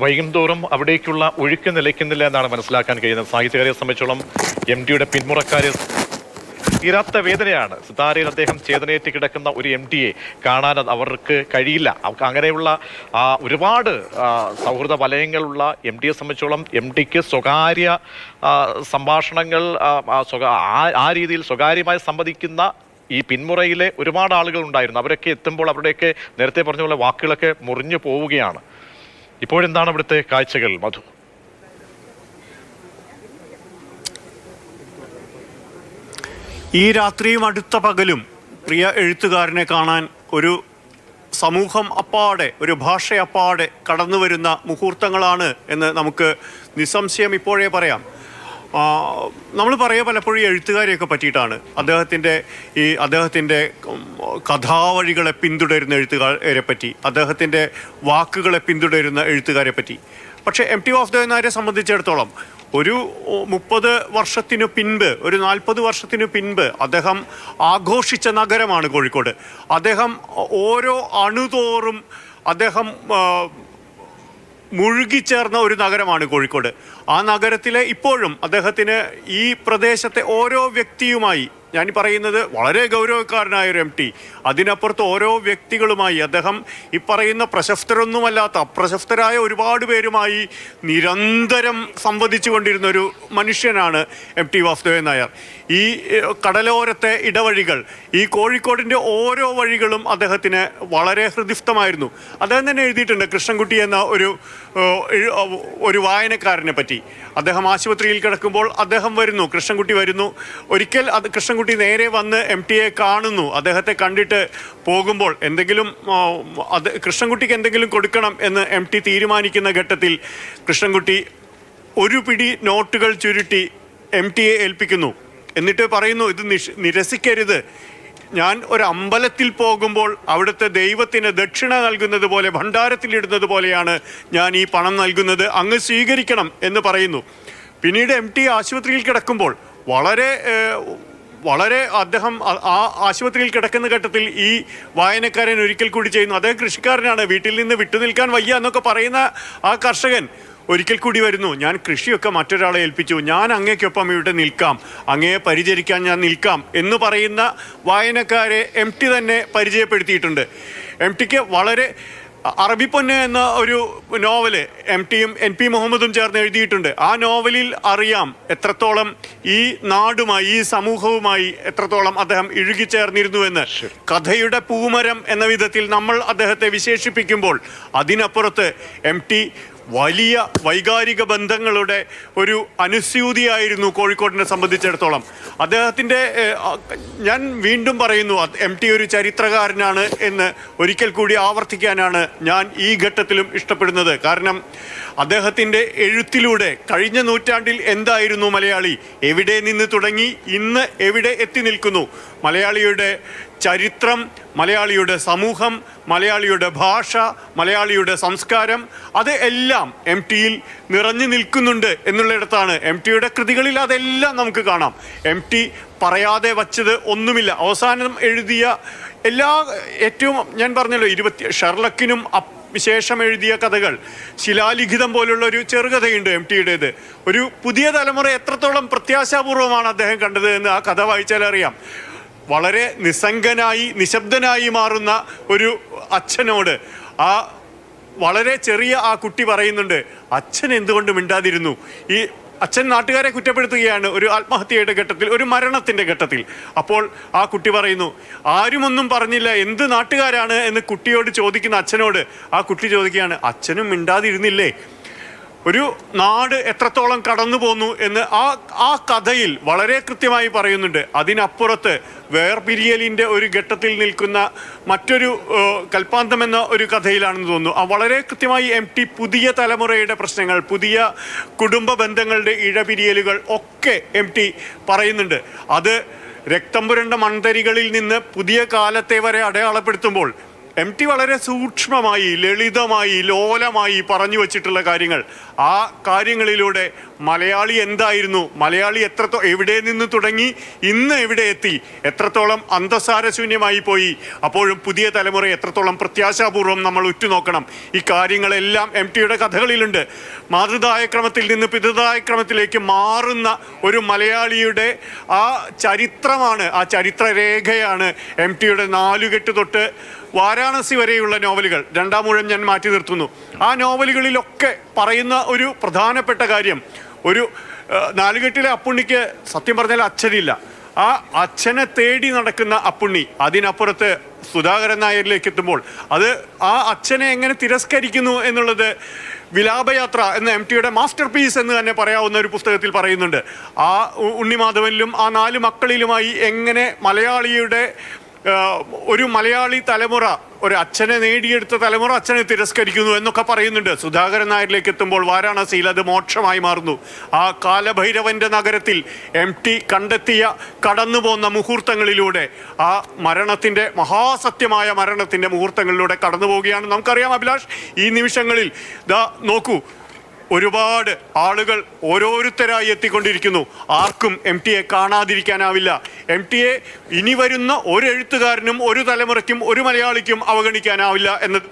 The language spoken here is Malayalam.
വൈകുന്തോറും അവിടേക്കുള്ള ഒഴുക്ക് നിലയ്ക്കുന്നില്ല എന്നാണ് മനസ്സിലാക്കാൻ കഴിയുന്നത്. സാഹിത്യകാരെ സംബന്ധിച്ചോളം MTയുടെ പിന്മുറക്കാരെ തീരാത്ത വേദനയാണ്. സിതാരയിൽ അദ്ദേഹം ചേതനയേറ്റ് കിടക്കുന്ന ഒരു MTയെ കാണാൻ അവർക്ക് കഴിയില്ല. അങ്ങനെയുള്ള ഒരുപാട് സൗഹൃദ വലയങ്ങളുള്ള MTയെ സംബന്ധിച്ചോളം MTക്ക് സ്വകാര്യ സംഭാഷണങ്ങൾ ആ രീതിയിൽ സ്വകാര്യമായി സംവദിക്കുന്ന ഈ പിന്മുറയിലെ ഒരുപാട് ആളുകൾ ഉണ്ടായിരുന്നു. അവരൊക്കെ എത്തുമ്പോൾ അവരുടെയൊക്കെ നേരത്തെ പറഞ്ഞ പോലെ വാക്കുകളൊക്കെ മുറിഞ്ഞു പോവുകയാണ്. ഇപ്പോഴെന്താണ് ഇവിടുത്തെ കാഴ്ചകൾ, മധു? ഈ രാത്രിയും അടുത്ത പകലും പ്രിയ എഴുത്തുകാരനെ കാണാൻ ഒരു സമൂഹം അപ്പാടെ, ഒരു ഭാഷ അപ്പാടെ കടന്നു വരുന്ന മുഹൂർത്തങ്ങളാണ് എന്ന് നമുക്ക് നിസ്സംശയം ഇപ്പോഴേ പറയാം. നമ്മൾ പറയുക പലപ്പോഴും എഴുത്തുകാരെയൊക്കെ പറ്റിയിട്ടാണ്, അദ്ദേഹത്തിൻ്റെ കഥാവഴികളെ പിന്തുടരുന്ന എഴുത്തുകാരെ പറ്റി, അദ്ദേഹത്തിൻ്റെ വാക്കുകളെ പിന്തുടരുന്ന എഴുത്തുകാരെ പറ്റി. പക്ഷേ MT വാസുദേവൻ നായരെ സംബന്ധിച്ചിടത്തോളം ഒരു 30 വർഷത്തിനു പിൻപ്, ഒരു 40 വർഷത്തിനു പിൻപ് അദ്ദേഹം ആഘോഷിച്ച നഗരമാണ് കോഴിക്കോട്. അദ്ദേഹം ഓരോ അണുതോറും അദ്ദേഹം മുഴുകിച്ചേർന്ന ഒരു നഗരമാണ് കോഴിക്കോട്. ആ നഗരത്തിലെ ഇപ്പോഴും അദ്ദേഹത്തിന് ഈ പ്രദേശത്തെ ഓരോ വ്യക്തിയുമായി, ഞാൻ പറയുന്നത് വളരെ ഗൗരവക്കാരനായ ഒരു MT, അതിനപ്പുറത്ത് ഓരോ വ്യക്തികളുമായി അദ്ദേഹം ഈ പറയുന്ന പ്രശസ്തരൊന്നുമല്ലാത്ത അപ്രശസ്തരായ ഒരുപാട് പേരുമായി നിരന്തരം സംവദിച്ചു കൊണ്ടിരുന്ന ഒരു മനുഷ്യനാണ് MT വാസുദേവൻ നായർ. ഈ കടലോരത്തെ ഇടവഴികൾ, ഈ കോഴിക്കോടിൻ്റെ ഓരോ വഴികളും അദ്ദേഹത്തിന് വളരെ ഹൃദിസ്ഥമായിരുന്നു. അദ്ദേഹം തന്നെ എഴുതിയിട്ടുണ്ട് കൃഷ്ണൻകുട്ടി എന്ന ഒരു വായനക്കാരനെ പറ്റി. അദ്ദേഹം ആശുപത്രിയിൽ കിടക്കുമ്പോൾ അദ്ദേഹം വരുന്നു, കൃഷ്ണൻകുട്ടി വരുന്നു. ഒരിക്കൽ കൃഷ്ണൻകുട്ടി നേരെ വന്ന് MTയെ കാണുന്നു. അദ്ദേഹത്തെ കണ്ടിട്ട് പോകുമ്പോൾ കൃഷ്ണൻകുട്ടിക്ക് എന്തെങ്കിലും കൊടുക്കണം എന്ന് MT തീരുമാനിക്കുന്ന ഘട്ടത്തിൽ കൃഷ്ണൻകുട്ടി ഒരു പിടി നോട്ടുകൾ ചുരുട്ടി MTയെ ഏൽപ്പിക്കുന്നു. എന്നിട്ട് പറയുന്നു, ഇത് നിരസിക്കരുത്. ഞാൻ ഒരു അമ്പലത്തിൽ പോകുമ്പോൾ അവിടുത്തെ ദൈവത്തിന് ദക്ഷിണ നൽകുന്നത് പോലെ, ഭണ്ഡാരത്തിലിടുന്നത് പോലെയാണ് ഞാൻ ഈ പണം നൽകുന്നത്, അങ്ങ് സ്വീകരിക്കണം എന്ന് പറയുന്നു. പിന്നീട് MT ആശുപത്രിയിൽ കിടക്കുമ്പോൾ വളരെ അദ്ദേഹം ആ ആശുപത്രിയിൽ കിടക്കുന്ന ഘട്ടത്തിൽ ഈ വായനക്കാരൻ ഒരിക്കൽ കൂടി ചെയ്യുന്നു. അദ്ദേഹം കൃഷിക്കാരനാണ്, വീട്ടിൽ നിന്ന് വിട്ടുനിൽക്കാൻ വയ്യ എന്നൊക്കെ പറയുന്ന ആ കർഷകൻ ഒരിക്കൽ കൂടി വരുന്നു. ഞാൻ കൃഷിയൊക്കെ മറ്റൊരാളെ ഏൽപ്പിച്ചു, ഞാൻ അങ്ങേക്കൊപ്പം ഇവിടെ നിൽക്കാം, അങ്ങയെ പരിചരിക്കാൻ ഞാൻ നിൽക്കാം എന്ന് പറയുന്ന വായനക്കാരെ MT തന്നെ പരിചയപ്പെടുത്തിയിട്ടുണ്ട്. MTക്ക് വളരെ അറബിപ്പൊന്ന് എന്ന ഒരു നോവല് MTയും NP മുഹമ്മദും ചേർന്ന് എഴുതിയിട്ടുണ്ട്. ആ നോവലിൽ അറിയാം എത്രത്തോളം ഈ നാടുമായി, ഈ സമൂഹവുമായി എത്രത്തോളം അദ്ദേഹം ഇഴുകിച്ചേർന്നിരുന്നുവെന്ന്. കഥയുടെ പൂമരം എന്ന വിധത്തിൽ നമ്മൾ അദ്ദേഹത്തെ വിശേഷിപ്പിക്കുമ്പോൾ അതിനപ്പുറത്ത് MT വലിയ വൈകാരിക ബന്ധങ്ങളുടെ ഒരു അനുസ്യൂതിയായിരുന്നു കോഴിക്കോടിനെ സംബന്ധിച്ചിടത്തോളം. അദ്ദേഹത്തിൻ്റെ, ഞാൻ വീണ്ടും പറയുന്നു, MT ഒരു ചരിത്രകാരനാണ് എന്ന് ഒരിക്കൽ കൂടി ആവർത്തിക്കാനാണ് ഞാൻ ഈ ഘട്ടത്തിലും ഇഷ്ടപ്പെടുന്നത്. കാരണം അദ്ദേഹത്തിൻ്റെ എഴുത്തിലൂടെ കഴിഞ്ഞ നൂറ്റാണ്ടിൽ എന്തായിരുന്നു മലയാളി, എവിടെ നിന്ന് തുടങ്ങി ഇന്ന് എവിടെ എത്തി നിൽക്കുന്നു, മലയാളിയുടെ ചരിത്രം, മലയാളിയുടെ സമൂഹം, മലയാളിയുടെ ഭാഷ, മലയാളിയുടെ സംസ്കാരം, അത് എല്ലാം MTയിൽ നിറഞ്ഞു നിൽക്കുന്നുണ്ട് എന്നുള്ളിടത്താണ്. MTയുടെ കൃതികളിൽ അതെല്ലാം നമുക്ക് കാണാം. MT പറയാതെ വച്ചത് ഒന്നുമില്ല. അവസാനം എഴുതിയ ഏറ്റവും ഞാൻ പറഞ്ഞല്ലോ, ഷെർലക്കിനും ശേഷം എഴുതിയ കഥകൾ, ശിലാലിഖിതം പോലുള്ള ഒരു ചെറുകഥയുണ്ട് MTയുടേത്. ഒരു പുതിയ തലമുറ എത്രത്തോളം പ്രത്യാശാപൂർവമാണ് അദ്ദേഹം കണ്ടത് എന്ന് ആ കഥ വായിച്ചാൽ അറിയാം. വളരെ നിശബ്ദനായി മാറുന്ന ഒരു അച്ഛനോട് വളരെ ചെറിയ ആ കുട്ടി പറയുന്നുണ്ട്, അച്ഛൻ എന്തുകൊണ്ട് മിണ്ടാതിരുന്നു. ഈ അച്ഛൻ നാട്ടുകാരെ കുറ്റപ്പെടുത്തുകയാണ് ഒരു ആത്മഹത്യയുടെ ഘട്ടത്തിൽ, ഒരു മരണത്തിൻ്റെ ഘട്ടത്തിൽ. അപ്പോൾ ആ കുട്ടി പറയുന്നു, ആരുമൊന്നും പറഞ്ഞില്ല, എന്ത് നാട്ടുകാരാണ് എന്ന് കുട്ടിയോട് ചോദിക്കുന്ന അച്ഛനോട് ആ കുട്ടി ചോദിക്കുകയാണ്, അച്ഛനും മിണ്ടാതിരുന്നില്ലേ. ഒരു നാട് എത്രത്തോളം കടന്നു പോന്നു എന്ന് ആ കഥയിൽ വളരെ കൃത്യമായി പറയുന്നുണ്ട്. അതിനപ്പുറത്ത് വേർപിരിയലിൻ്റെ ഒരു ഘട്ടത്തിൽ നിൽക്കുന്ന മറ്റൊരു കൽപ്പാന്തം എന്ന ഒരു കഥയിലാണെന്ന് തോന്നുന്നു. വളരെ കൃത്യമായി MT പുതിയ തലമുറയുടെ പ്രശ്നങ്ങൾ, പുതിയ കുടുംബ ബന്ധങ്ങളുടെ ഇഴപിരിയലുകൾ ഒക്കെ MT പറയുന്നുണ്ട്. അത് രക്തം പുരണ്ട മൺതരികളിൽ നിന്ന് പുതിയ കാലത്തെ വരെ അടയാളപ്പെടുത്തുമ്പോൾ MT വളരെ സൂക്ഷ്മമായി, ലളിതമായി, ലോലമായി പറഞ്ഞു വച്ചിട്ടുള്ള കാര്യങ്ങൾ, ആ കാര്യങ്ങളിലൂടെ മലയാളി എന്തായിരുന്നു, മലയാളി എവിടെ നിന്ന് തുടങ്ങി ഇന്ന് എവിടെ എത്തി, എത്രത്തോളം അന്തസാരശൂന്യമായി പോയി, അപ്പോഴും പുതിയ തലമുറ എത്രത്തോളം പ്രത്യാശാപൂർവ്വം നമ്മൾ ഉറ്റുനോക്കണം. ഈ കാര്യങ്ങളെല്ലാം MTയുടെ കഥകളിലുണ്ട്. മാതൃദായ ക്രമത്തിൽ നിന്ന് പിതൃദായ ക്രമത്തിലേക്ക് മാറുന്ന ഒരു മലയാളിയുടെ ആ ചരിത്രമാണ്, ആ ചരിത്രരേഖയാണ് MTയുടെ നാലുകെട്ട് തൊട്ട് വാരാണസി വരെയുള്ള നോവലുകൾ. രണ്ടാം മൂഴം ഞാൻ മാറ്റി നിർത്തുന്നു. ആ നോവലുകളിലൊക്കെ പറയുന്ന ഒരു പ്രധാനപ്പെട്ട കാര്യം, ഒരു നാലുകെട്ടിലെ അപ്പുണ്ണിക്ക് സത്യം പറഞ്ഞാൽ അച്ഛനില്ല. ആ അച്ഛനെ തേടി നടക്കുന്ന അപ്പുണ്ണി, അതിനപ്പുറത്ത് സുധാകരൻ നായരിലേക്ക് എത്തുമ്പോൾ അത് ആ അച്ഛനെ എങ്ങനെ തിരസ്കരിക്കുന്നു എന്നുള്ളത് വിലാപയാത്ര എന്ന MTയുടെ മാസ്റ്റർ പീസ് എന്ന് തന്നെ പറയാവുന്ന ഒരു പുസ്തകത്തിൽ പറയുന്നുണ്ട്. ആ ഉണ്ണിമാധവനിലും ആ 4 മക്കളിലുമായി എങ്ങനെ മലയാളിയുടെ ഒരു മലയാളി തലമുറ, ഒരു അച്ഛനെ നേടിയെടുത്ത തലമുറ അച്ഛനെ തിരസ്കരിക്കുന്നു എന്നൊക്കെ പറയുന്നുണ്ട്. സുധാകരൻ നായരിലേക്ക് എത്തുമ്പോൾ വാരാണസിയിൽ അത് മോക്ഷമായി മാറുന്നു. ആ കാലഭൈരവന്റെ നഗരത്തിൽ MT കണ്ടെത്തിയ കടന്നു പോന്ന മുഹൂർത്തങ്ങളിലൂടെ, ആ മരണത്തിൻ്റെ മഹാസത്യമായ മരണത്തിൻ്റെ മുഹൂർത്തങ്ങളിലൂടെ കടന്നു പോവുകയാണ്. നമുക്കറിയാം അഭിലാഷ്, ഈ നിമിഷങ്ങളിൽ ദാ നോക്കൂ, ഒരുപാട് ആളുകൾ ഓരോരുത്തരായി എത്തിക്കൊണ്ടിരിക്കുന്നു. ആർക്കും MTയെ കാണാതിരിക്കാനാവില്ല. MTയെ ഇനി വരുന്ന ഒരു എഴുത്തുകാരനും ഒരു തലമുറയ്ക്കും ഒരു മലയാളിക്കും അവഗണിക്കാനാവില്ല എന്നത്